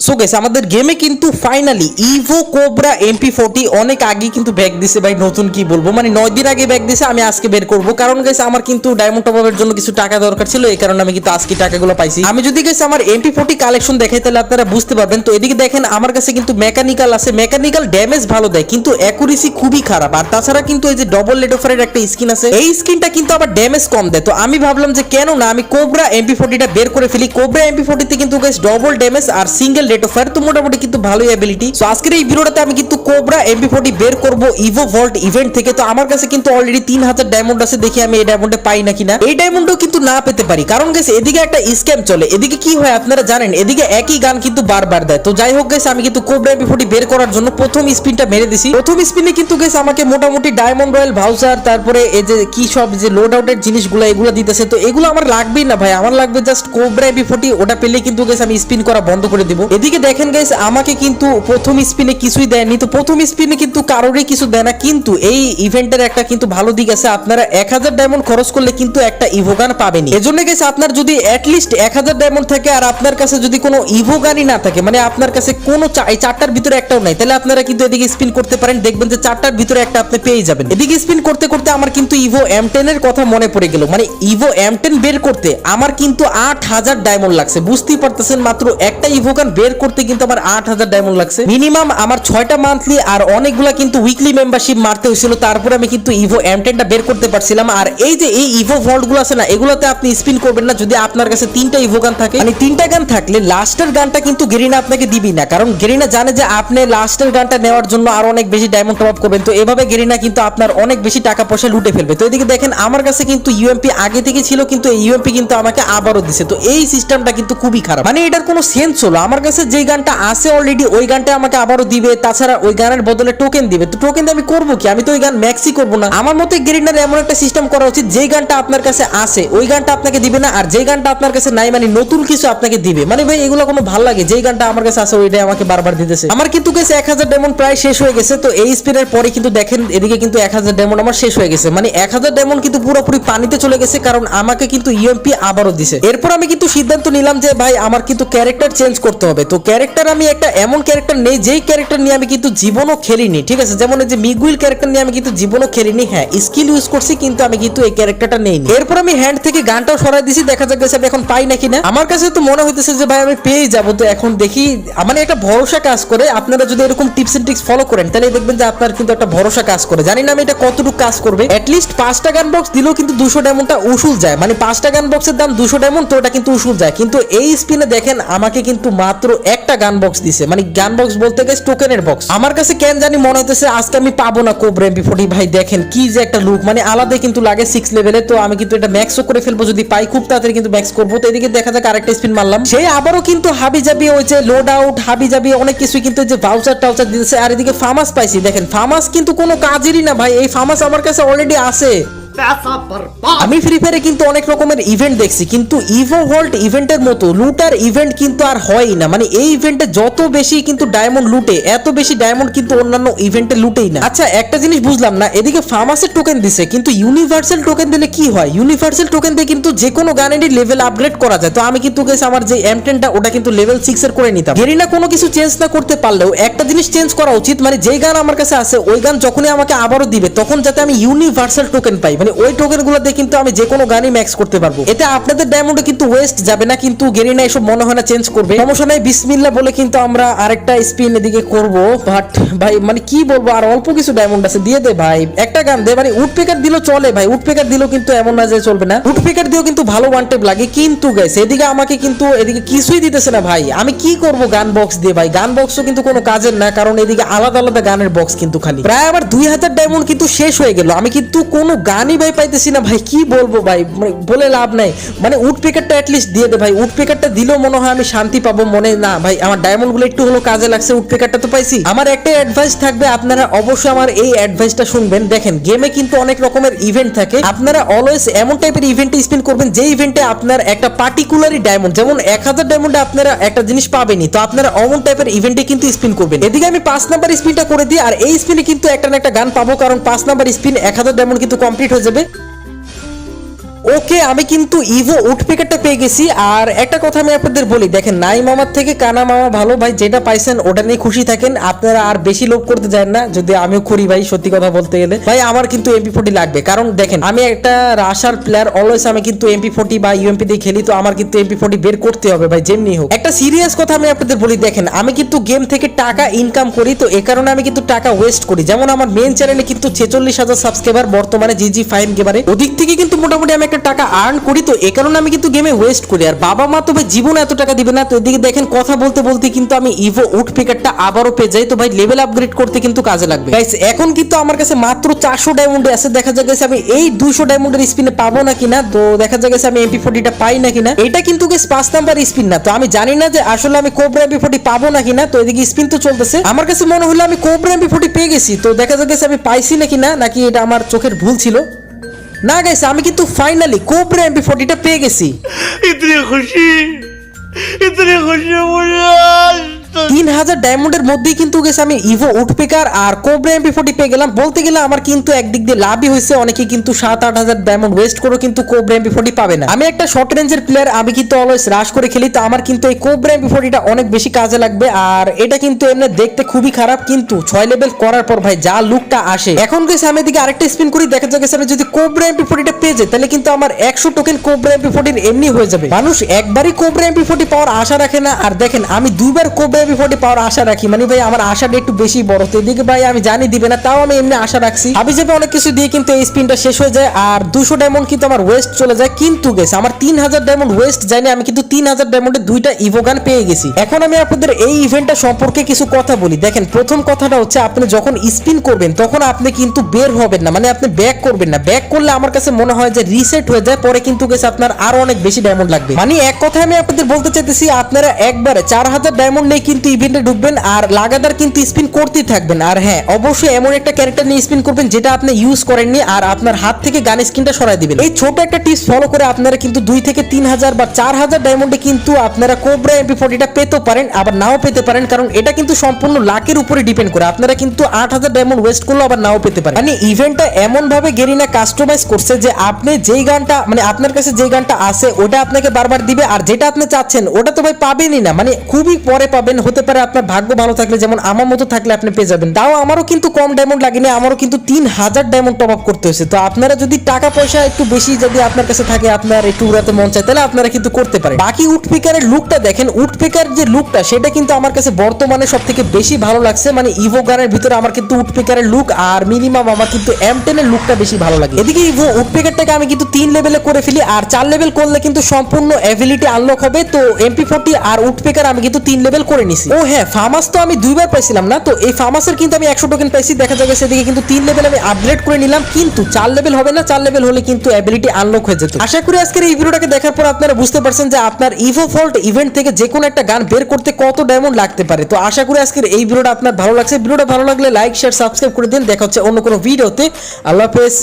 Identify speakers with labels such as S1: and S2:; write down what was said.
S1: So guys আমাদের গেমে কিন্তু ফাইনালি ইভো কোবরা MP40 অনেক আগে কিন্তু ব্যাক দিছে ভাই। নতুন কি বলবো, মানে 9 দিন আগে ব্যাক দিছে। আমি আজকে বের করব, কারণ গাইস আমার কিন্তু ডায়মন্ড টপ আপের জন্য কিছু টাকা দরকার ছিল, এই কারণে আমি কিন্তু আজকে টাকাগুলো পাইছি। আমি যদি গাইস আমার MP40 কালেকশন দেখাই তাহলে আপনারা বুঝতে পারবেন। তো এদিকে দেখেন আমার কাছে কিন্তু মেকানিক্যাল আছে, মেকানিক্যাল ড্যামেজ ভালো দেয় কিন্তু অ্যাকুরেসি খুবই খারাপ। আর তাছাড়া কিন্তু এই যে ডবল লেড অফারের একটা স্কিন আছে, এই স্কিনটা কিন্তু আবার ড্যামেজ কম দেয়। তো আমি ভাবলাম যে কেন না আমি কোবরা MP40 টা বের করে ফেলি। কোবরা MP40 তে কিন্তু গাইস ডবল ড্যামেজ আর সিঙ্গেল রেট অফ ফায়ার, তো মোটামুটি কিন্তু ভালোই অ্যাবিলিটি। সো আজকের এই ভিডিওটাতে আমি কিন্তু কোবরা MP40 বের করব ইভো ভল্ট ইভেন্ট থেকে। তো আমার কাছে কিন্তু অলরেডি 3000 ডায়মন্ড আছে, দেখি আমি এই ডায়মন্ডে পাই নাকি না। এই ডায়মন্ডও কিন্তু না পেতে পারি, কারণ গাইস এদিকে একটা স্ক্যাম চলে। এদিকে কি হয় আপনারা জানেন, এদিকে একই গান কিন্তু বারবার দেয়। তো যাই হোক গাইস আমি কিন্তু কোবরা MP40 বের করার জন্য প্রথম স্পিনটা মেরে দিছি। প্রথম স্পিনে কিন্তু গাইস আমাকে মোটামুটি ডায়মন্ড রয়্যাল ভাউচার, তারপরে এই যে কি সব যে লোড আউটের জিনিসগুলো এগুলো দিতেছে। তো এগুলো আমার লাগবেই না ভাই, আমার লাগবে জাস্ট কোবরা MP40। ওটা পেলে কিন্তু গাইস আমি স্পিন করা বন্ধ করে দিব। এদিকে দেখেন গাইস আমাকে কিন্তু প্রথম স্পিনে কিছুই দেয়নি। তো প্রথম স্পিনে কিন্তু কারোরই কিছু দেয় না, কিন্তু এই ইভেন্টের একটা কিন্তু ভালো দিক আছে, আপনারা 1000 ডায়মন্ড খরচ করলে কিন্তু একটা ইভোগান পাবেন। এজন্য গাইস আপনার যদি অ্যাটলিস্ট 1000 ডায়মন্ড থাকে আর আপনার কাছে যদি কোনো ইভোগানই না থাকে, মানে আপনার কাছে কোনো এই চারটার ভিতরে একটাও নাই, তাহলে আপনারা কিন্তু এদিকে স্পিন করতে পারেন, দেখবেন যে চারটার ভিতরে একটা আপনি পেয়ে যাবেন। এদিকে স্পিন করতে করতে আমার কিন্তু ইভো M10 এর কথা মনে পড়ে গেল। মানে ইভো M10 বের করতে আমার কিন্তু 8000 ডায়মন্ড লাগছে। বুঝতেই পারতেছেন, মাত্র একটা ইভোগান বের করতে কিন্তু আমার 8000 ডায়মন্ড লাগছে। মিনিমাম আমার 6টা মান্থলি আর অনেকগুলা কিন্তু উইকলি মেম্বারশিপ মারতে হয়েছিল, তারপরে আমি কিন্তু ইভো M10 টা বের করতে পারছিলাম। আর এই যে এই ইভো ভল্ট গুলো আছে না, এগুলোতে আপনি স্পিন করবেন না যদি আপনার কাছে 3টা ইভো গান থাকে। মানে 3টা গান থাকলে লাস্টের গানটা কিন্তু গেরিনা আপনাকে দিবি না, কারণ গেরিনা জানে যে আপনি লাস্টের গানটা নেওয়ার জন্য আর অনেক বেশি ডায়মন্ড টপ আপ করবেন। তো এভাবে গেরিনা কিন্তু আপনার অনেক বেশি টাকা পয়সা লুটে ফেলবে। তো এদিকে দেখেন আমার কাছে কিন্তু ইউএমপি আগে থেকে ছিল, কিন্তু এই ইউএমপি কিন্তু আমাকে আবারও দিছে। তো এই সিস্টেমটা কিন্তু খুবই খারাপ, মানে এটার কোনো সেন্স হলো। আমার কাছে যে গানটা আছে অলরেডি ওই গানটা আমাকে আবারও দিবে, তাছাড়া ওই গানের বদলে টোকেন দিবে। তো টোকেন দিয়ে আমি করবো কি, আমি তো ওই গান ম্যাক্সই করবো না। আমার মতে গেরিনার এমন একটা সিস্টেম করা উচিত, যে গানটা আপনার কাছে আছে ওই গানটা আপনাকে দিবে না, আর যে গানটা আপনার কাছে নাই মানে নতুন কিছু আপনাকে দিবে। মানে ভাই এগুলো কোনো ভালো লাগে, যেই গানটা আমার কাছে আছে ওইটাই আমাকে বারবার দিতেছে। আমার কিন্তু গেছে 1000 ডায়মন্ড প্রায় শেষ হয়ে গেছে। তো এই স্পিনের পরে কিন্তু দেখেন এদিকে কিন্তু 1000 ডায়মন্ড আমার শেষ হয়ে গেছে। মানে 1000 ডায়মন্ড কিন্তু পুরোপুরি পানিতে চলে গেছে, কারণ আমাকে কিন্তু ইউএমপি আবারও দিছে। এরপর আমি কিন্তু সিদ্ধান্ত নিলাম যে ভাই আমার কিন্তু ক্যারেক্টার চেঞ্জ করতে হবে। তো ক্যারেক্টার আমি একটা এমন ক্যারেক্টার নেই যেই ক্যারেক্টার নিয়ে আমি কিন্তু জীবনও খেলিনি, ঠিক আছে। যেমন এই যে মিগুইল ক্যারেক্টার নিয়ে আমি কিন্তু জীবনও খেলিনি। হ্যাঁ স্কিল ইউজ করছি, কিন্তু আমি কিন্তু এই ক্যারেক্টারটা নেইনি। এরপর আমি হ্যান্ড থেকে গানটাও সরাই দিছি, দেখা যাক আমি এখন পাই নাকি না। আমার কাছে তো মনে হইতেছে যে ভাই আমি পেয়ে যাবো। তো এখন দেখি, মানে একটা ভরসা কাজ করে। আপনারা যদি এরকম টিপস এন্ড ট্রিক্স ফলো করেন তাহলে দেখবেন যে আপনার কিন্তু একটা ভরসা কাজ করে। জানি না আমি এটা কতটুকু কাজ করবে। অ্যাটলিস্ট 5টা গান বক্স দিলেও কিন্তু 200 ডায়মন্ডটা উসুল যায়। মানে 5টা গান বক্সের দাম 200 ডায়মন্ড, তো ওটা কিন্তু উসুল যায়। কিন্তু এই স্পিনে দেখেন আমাকে কিন্তু মাত্র একটা গান বক্স দিছে। মানে গান বক্স বলতে গেছে টোকেনের বক্স। আমার কাছে কেন জানি মনে হইতেছে আজকে আমি পাবো না কোবরা MP40। ভাই দেখেন কি যে একটা লুক, মানে আলাদা কিন্তু লাগে 6 লেভেলে। তো আমি কিন্তু এটা ম্যাক্সও করে ফেলবো, যদি পাই খুব তাড়াতাড়ি কিন্তু ম্যাক্স করবো। তো এদিকে দেখা যাক আরেকটা স্পিন মারলাম, সেই আবারও কিন্তু হাবি জাবি ওই যে লোড আউট হাবি জাবি অনেক কিছু কিন্তু যে ভাউচার টাউচার দিতেছে। আর এদিকে ফার্মাস পাইছি, দেখেন ফার্মাস কিন্তু কোনো কাজেরই না ভাই। এই ফার্মাস আমার কাছে অলরেডি আছে। আমি ফ্রি ফায়ারে কিন্তু অনেক রকমের ইভেন্ট দেখছি, কিন্তু ইভো ভল্ট ইভেন্টের মতো লুটার ইভেন্ট কিন্তু আর হয়ই না। মানে এই ইভেন্টে যত বেশি কিন্তু ডায়মন্ড লুটে, এত বেশি ডায়মন্ড কিন্তু অন্যান্য ইভেন্টে লুটেই না। আচ্ছা একটা জিনিস বুঝলাম না, এদিকে ফার্মাসের টোকেন দিছে, কিন্তু ইউনিভার্সাল টোকেন দিলে কি হয়? ইউনিভার্সাল টোকেন দিয়ে কিন্তু যে কোনো গানেরই লেভেল আপগ্রেড করা যায়। তো আমি কিন্তু গেছি আমার যে M10টা ওটা কিন্তু লেভেল 6 এর করে নিতাম। গেরিনা কোনো কিছু চেঞ্জ না করতে পারলেও একটা জিনিস চেঞ্জ করা উচিত, মানে যেই গান আমার কাছে আছে ওই গান যখনই আমাকে আবারও দিবে তখন যাতে আমি ইউনিভার্সাল টোকেন পাই। মানে ওই টোকেনগুলো দিয়ে কিন্তু আমি যে কোনো গানই ম্যাক্স করতে পারবো। এতে আপনাদের ডায়মন্ডে কিন্তু ওয়েস্ট যাবে না। কিন্তু গেরিনা এসব মনে হয় না চেঞ্জ করবে। সমস্যা নাই, বিসমিল্লাহ বলে কিন্তু আমরা আরেকটা স্পিন এদিকে করব। বাট ভাই মানে কি বলবো, আর অল্প কিছু ডায়মন্ড আছে, দিয়ে দে ভাই একটা গান দে। মানে উডপেকার দিলেও চলে ভাই, উডপেকার দিলেও কিন্তু এমন না যে চলবে না। উডপেকার দিয়েও কিন্তু ভালো ওয়ান টেপ লাগে। কিন্তু গাইস এদিকে আমাকে কিন্তু এদিকে কিছুই দিতেছে না ভাই। আমি কি করব গান বক্স দিয়ে? ভাই গান বক্সও কিন্তু কোনো কাজের না, কারণ এদিকে আলাদা আলাদা গানের বক্স কিন্তু খালি। প্রায় আবার 2000 ডায়মন্ড কিন্তু শেষ হয়ে গেল, আমি কিন্তু কোনো গানই ভাই পাইতেছি না। ভাই কি বলবো ভাই, মানে বলে লাভ নাই। মানে উডপেকারটা অ্যাটলিস্ট দিয়ে দে ভাই। উডপেকারটা দিলেও মনে হয় আমি শান্তি পাবো মনে। না ভাই আমার ডায়মন্ড গুলো একটু হলো কাজে লাগছে, উডপেকারটা তো পাইছি। আমার একটা অ্যাডভাইস থাকবে, আপনারা অবশ্যই আমার এই অ্যাডভাইসটা শুনবেন। দেখেন গেমে কিন্তু অনেক রকমের ইভেন্ট থাকে, আপনারা অলওয়েজ এমন টাইপের ইভেন্টে স্পিন করবেন যে ইভেন্টে আপনার একটা পার্টিকুলারই ডায়মন্ড, যেমন 1000 ডায়মন্ডে আপনারা একটা জিনিস পাবেনই। তো আপনারা অমন টাইপের ইভেন্টে কিন্তু স্পিন করবেন। এদিকে আমি 5 নাম্বার স্পিনটা করে দিই, আর এই স্পিনে কিন্তু একটা না একটা গান পাবো, কারণ 5 নাম্বার স্পিন 1000 ডায়মন্ড কিন্তু কমপ্লিট হয়ে যাবে। ওকে, আমি কিন্তু ইভো উডপেকারটা পেয়ে গেছি। আর একটা কথা আমি আপনাদের বলি, দেখেন নাই মামার থেকে কানা মামা ভালো ভাই, যেটা পাইছেন ওটা নিয়ে খুশি থাকেন, আপনারা আর বেশি লোভ করতে যান না। যদি আমিও করি ভাই, সত্যি কথা বলতে গেলে ভাই আমার কিন্তু MP40 লাগবে, কারণ দেখেন আমি একটা রাশার প্লেয়ার, অলওয়েজ আমি কিন্তু MP40 বা ইউএমপি দিয়ে খেলি, তো আমার কিন্তু MP40 বের করতে হবে ভাই যেমনি হোক। একটা সিরিয়াস কথা আমি আপনাদের বলি, দেখেন আমি কিন্তু গেম থেকে টাকা ইনকাম করি, তো এই কারণে আমি কিন্তু টাকা ওয়েস্ট করি। যেমন আমার মেন চ্যানেলে কিন্তু 46,000 সাবস্ক্রাইবার বর্তমানে GG5 গেমারে, ওদিক থেকে কিন্তু মোটামুটি আমি একটা টাকা আর্ন করি, তো এই কারণে আমি কিন্তু গেমে ওয়েস্ট করি। আর বাবা মা তো ভাই জীবনে এত টাকা দিবে না। তো এদিকে দেখেন কথা বলতে বলতে কিন্তু আমি ইভো উডপেকারটা আবারও পেয়ে যাই, তো ভাই লেভেল আপগ্রেড করতে কিন্তু কাজে লাগবে গাইস। এখন কিন্তু আমার কাছে মাত্র 400 ডায়মন্ড আছে, দেখা যাক গাইস আমি এই 200 ডায়মন্ডের স্পিনে পাবো না কিনা, তো দেখা যাক গাইস আমি MP40টা পাই না কিনা। এটা কিন্তু গাইস 5 নাম্বার স্পিন না, তো আমি জানি না যে আসলে আমি কোবরা MP40 পাবো না কিনা। তো এদিকে স্পিন তো চলতেছে, আমার কাছে মনে হলো আমি কোবরা MP40 পেয়ে গেছি, তো দেখা যাক গাইস আমি পাইছি না কিনা, নাকি এটা আমার চোখের ভুল ছিল। না গাইস, আমি কিন্তু ফাইনালি কোবরা MP40টা পেয়ে গেছি।
S2: इतनी खुशी मुझे आज
S1: 3000 ডায়মন্ডের মধ্যেই কিন্তু গেছে আমি ইভো উডপেকার আর কোবরা MP40 পেয়ে গেলাম। বলতে গেলে আমার কিন্তু একদিক দিয়ে লাভই হয়েছে, অনেকে কিন্তু 7-8 হাজার ডায়মন্ড ওয়েস্ট করে কিন্তু কোবরা MP40 পাবে না। আমি একটা শর্ট রেঞ্জের প্লেয়ার, আমি কিন্তু অলওয়েজ রাশ করে খেলি, তো আমার কিন্তু এই কোবরা MP40টা অনেক বেশি কাজে লাগবে। আর এটা কিন্তু এমনি দেখতে খুবই খারাপ, কিন্তু 6 লেভেল করার পর ভাই যা লুকটা আসে। এখন গেছে আমি এদিকে আরেকটা স্পিন করি, দেখা যাক আমি যদি কোবরা MP40টা পেয়ে যাই, তাহলে কিন্তু আমার 100 টোকেন কোবরা MP40 এমনি হয়ে যাবে। মানুষ একবারই কোবরা MP40 পাওয়ার আশা রাখে না, আর দেখেন আমি দুইবার কোবরা MP40 পাওয়ার আশা রাখি, মানে ভাই আমার আশাটা একটু বেশি বড়। তো এদিকে ভাই আমি জানি দিবে না, তাও আমি এমনি আশা রাখছি। হাবি যাবে অনেক কিছু দিয়ে কিন্তু এই স্পিনটা শেষ হয়ে যায়, আর 200 ডায়মন্ড কিন্তু আমার ওয়েস্ট চলে যায়। কিন্তু গেছে আমার 3000 ডায়মন্ড ওয়েস্ট যায়নি, আমি কিন্তু 3000 ডায়মন্ডে 2টা ইভোগান পেয়ে গেছি। এখন আমি আপনাদের এই ইভেন্টটা সম্পর্কে কিছু কথা বলি। দেখেন প্রথম কথাটা হচ্ছে, আপনি যখন স্পিন করবেন তখন আপনি কিন্তু বের হবেন না, মানে আপনি ব্যাক করবেন না। ব্যাক করলে আমার কাছে মনে হয় যে রিসেট হয়ে যায়, পরে কিন্তু গেছে আপনার আরো অনেক বেশি ডায়মন্ড লাগবে। মানে এক কথায় আমি আপনাদের বলতে চাইতেছি, আপনারা একবারে 4000 ডায়মন্ড নিয়ে কিন্তু ইভেন্টে ঢুকবেন আর লাগাতার কিন্তু স্পিন করতেই থাকবেন। আর হ্যাঁ, অবশ্যই এমন একটা ক্যারেক্টার নিয়ে স্পিন করবেন যেটা আপনি ইউজ করেননি, আর আপনার হাত থেকে গান স্কিনটা সরাই দিবেন। এই ছোট একটা টিপস ফলো করে আপনারা কিন্তু 2 থেকে 3000 বা 4000 ডায়মন্ডে কিন্তু আপনারা কোবরা MP40টা পেতে পারেন, আবার নাও পেতে পারেন, কারণ এটা কিন্তু সম্পূর্ণ লাকের উপরে ডিপেন্ড করে। আপনারা কিন্তু 8000 ডায়মন্ড ওয়েস্ট করলে আবার নাও পেতে পারেন। মানে ইভেন্টটা এমন ভাবে গেরিনা কাস্টমাইজ করছে যে আপনি যেই গানটা, মানে আপনার কাছে যেই গানটা আছে ওটা আপনাকে বারবার দিবে, আর যেটা আপনি চাচ্ছেন ওটা তো ভাই পাবেনই না, মানে খুবই পরে পাবেন। হতে পারে আপনার ভাগ্য ভালো থাকলে, যেমন আমার মতো থাকলে আপনি পেয়ে যাবেন। তাও আমারও কিন্তু কম ডায়মন্ড লাগেনি, আমারও কিন্তু 3000 ডায়মন্ড টপ আপ করতে হয়েছে। তো আপনারা যদি টাকা পয়সা একটু বেশি যদি আপনার কাছে থাকে, আপনার একটু উড়াতে মন চায়, তাহলে আপনারা কিন্তু করতে পারেন। বাকি উডপেকারের লুকটা দেখেন, উডপেকার যে লুকটা সেটা কিন্তু আমার কাছে বর্তমানে সব থেকে বেশি ভালো লাগছে। মানে ইভো গানের ভিতরে আমার কিন্তু উডপেকারের লুক আর মিনিমাম আমার কিন্তু M10 এর লুকটা বেশি ভালো লাগে। এদিকে ইভো উডপেকারটাকে আমি কিন্তু 3 লেভেলে করে ফেলি, আর 4 লেভেল করলে কিন্তু সম্পূর্ণ এবিলিটি আনলক হবে। তো MP40 আর উডপেকার আমি কিন্তু 3 লেভেল করে নিছি। ও হ্যাঁ, ফার্মাস তো আমি 2বার পাইছিলাম না, তো এই ফার্মাসের কিন্তু আমি 100 টোকেন পাইছি। দেখা যাবে সেদিকে কিন্তু 3 লেভেল আমি আপগ্রেড করে নিলাম, কিন্তু 4 লেভেল হবে না। 4 লেভেল হলে কিন্তু এবিলিটি আনলক হয়ে যেত। আশা করি আজকের এই ভিডিওটাকে দেখার পর আপনারা বুঝতে পারছেন যে আপনার ইভো ফল্ট ইভেন্ট থেকে যে কোনো একটা গান বের করতে কত ডায়মন্ড লাগতে পারে। তো আশা করি আজকের এই ভিডিওটা আপনার ভালো লাগছে। ভিডিওটা ভালো লাগলে লাইক শেয়ার সাবস্ক্রাইব করে দিন। দেখা হচ্ছে অন্য কোনো ভিডিওতে। আল্লাহ হাফেজ।